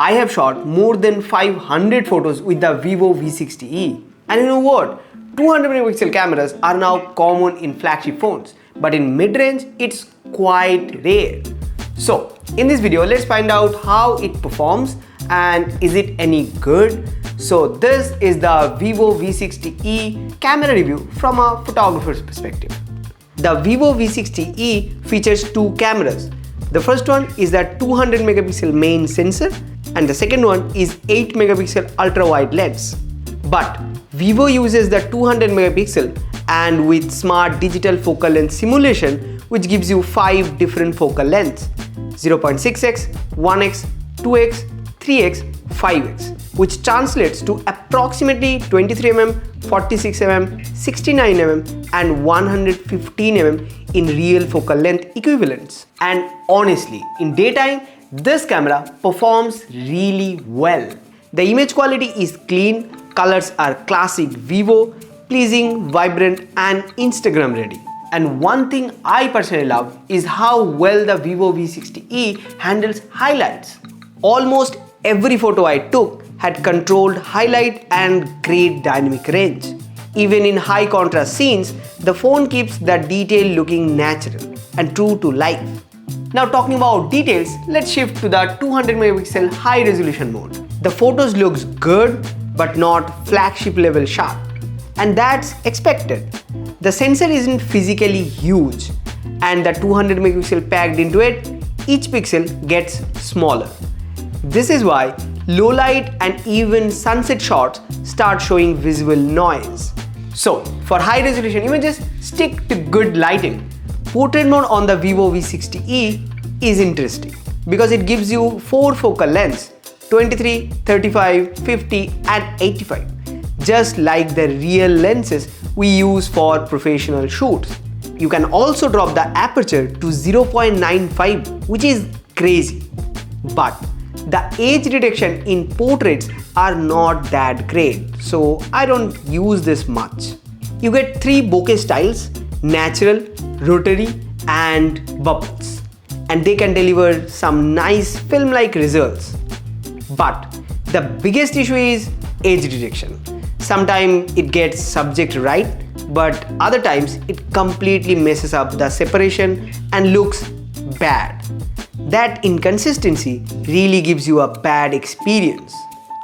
I have shot more than 500 photos with the Vivo V60e. And you know what? 200 megapixel cameras are now common in flagship phones, but in mid-range it's quite rare. So in this video, let's find out how it performs and is it any good. So this is the Vivo V60e camera review from a photographer's perspective. The Vivo V60e features two cameras. The first one is the 200 megapixel main sensor and the second one is 8 megapixel ultra wide lens. But Vivo uses the 200 megapixel and with smart digital focal length simulation, which gives you 5 different focal lengths: 0.6x, 1x, 2x, 3x, 5x, which translates to approximately 23mm, 46mm, 69mm and 115mm in real focal length equivalents. And honestly, in daytime, this camera performs really well. The image quality is clean, colors are classic Vivo, pleasing, vibrant and Instagram ready. And one thing I personally love is how well the Vivo V60e handles highlights. Almost every photo I took had controlled highlight and great dynamic range. Even in high contrast scenes, the phone keeps the detail looking natural and true to life. Now talking about details, let's shift to the 200 megapixel high resolution mode. The photos looks good but not flagship level sharp, and that's expected. The sensor isn't physically huge and the 200 megapixel packed into it, each pixel gets smaller. This is why low light and even sunset shots start showing visible noise. So for high resolution images, stick to good lighting. Portrait mode on the Vivo V60e is interesting because it gives you 4 focal lengths: 23, 35, 50 and 85. Just like the real lenses we use for professional shoots. You can also drop the aperture to 0.95, which is crazy. But the age detection in portraits are not that great, so I don't use this much. You get 3 bokeh styles: natural, rotary and bubbles, and they can deliver some nice film-like results. But the biggest issue is age detection. Sometimes it gets subject right, but other times it completely messes up the separation and looks bad. That inconsistency really gives you a bad experience.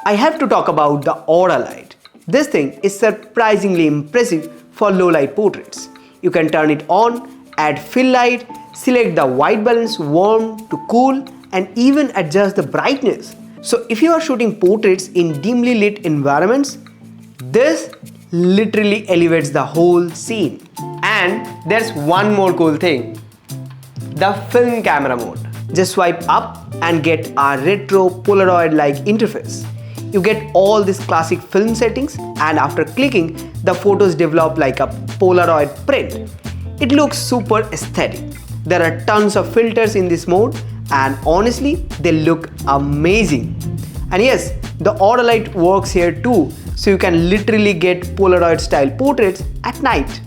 I have to talk about the aura light. This thing is surprisingly impressive for low light portraits. You can turn it on, add fill light, select the white balance warm to cool and even adjust the brightness. So if you are shooting portraits in dimly lit environments, this literally elevates the whole scene. And there's one more cool thing: the film camera mode. Just swipe up and get a retro Polaroid-like interface. You get all these classic film settings, and after clicking, the photos develop like a Polaroid print. It looks super aesthetic. There are tons of filters in this mode, and honestly, they look amazing. And yes, the auto light works here too, so you can literally get Polaroid style portraits at night.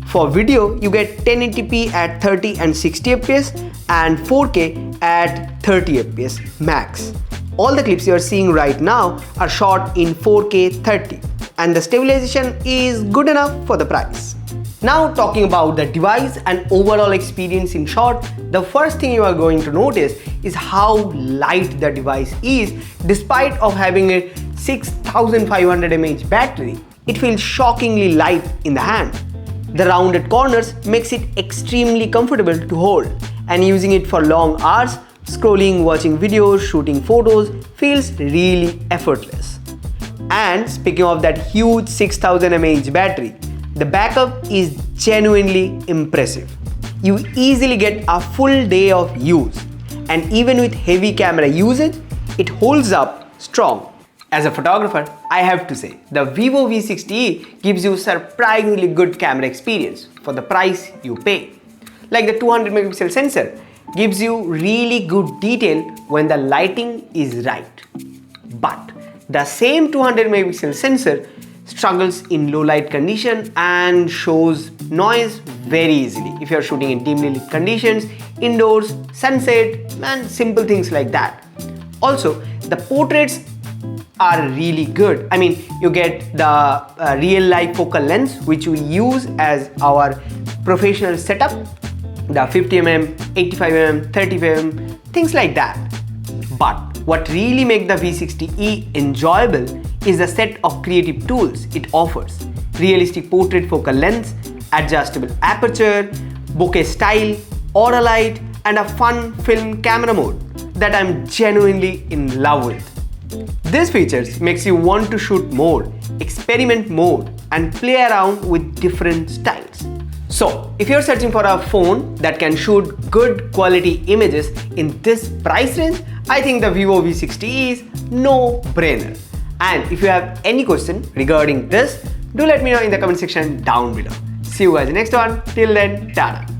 For video, you get 1080p at 30 and 60 fps and 4K at 30 fps max. All the clips you are seeing right now are shot in 4K 30, and the stabilization is good enough for the price. Now talking about the device and overall experience in short, the first thing you are going to notice is how light the device is. Despite of having a 6500 mAh battery, it feels shockingly light in the hand. The rounded corners makes it extremely comfortable to hold, and using it for long hours, scrolling, watching videos, shooting photos feels really effortless. And speaking of that huge 6000 mAh battery, the backup is genuinely impressive. You easily get a full day of use, and even with heavy camera usage, it holds up strong. As a photographer, I have to say, the Vivo V60e gives you surprisingly good camera experience for the price you pay. Like the 200 megapixel sensor gives you really good detail when the lighting is right. But the same 200 megapixel sensor struggles in low light condition and shows noise very easily if you are shooting in dimly lit conditions, indoors, sunset and simple things like that. Also, The portraits are really good. I mean, you get the real life focal length which we use as our professional setup, the 50mm, 85mm, 35mm, things like that. But what really makes the V60e enjoyable is the set of creative tools it offers. Realistic portrait focal length, adjustable aperture, bokeh style, aura light, and a fun film camera mode that I'm genuinely in love with. These features makes you want to shoot more, experiment more, and play around with different styles. So, if you're searching for a phone that can shoot good quality images in this price range, I think the Vivo V60e is no brainer. And if you have any question regarding this, do let me know in the comment section down below. See you guys in the next one. Till then, tada.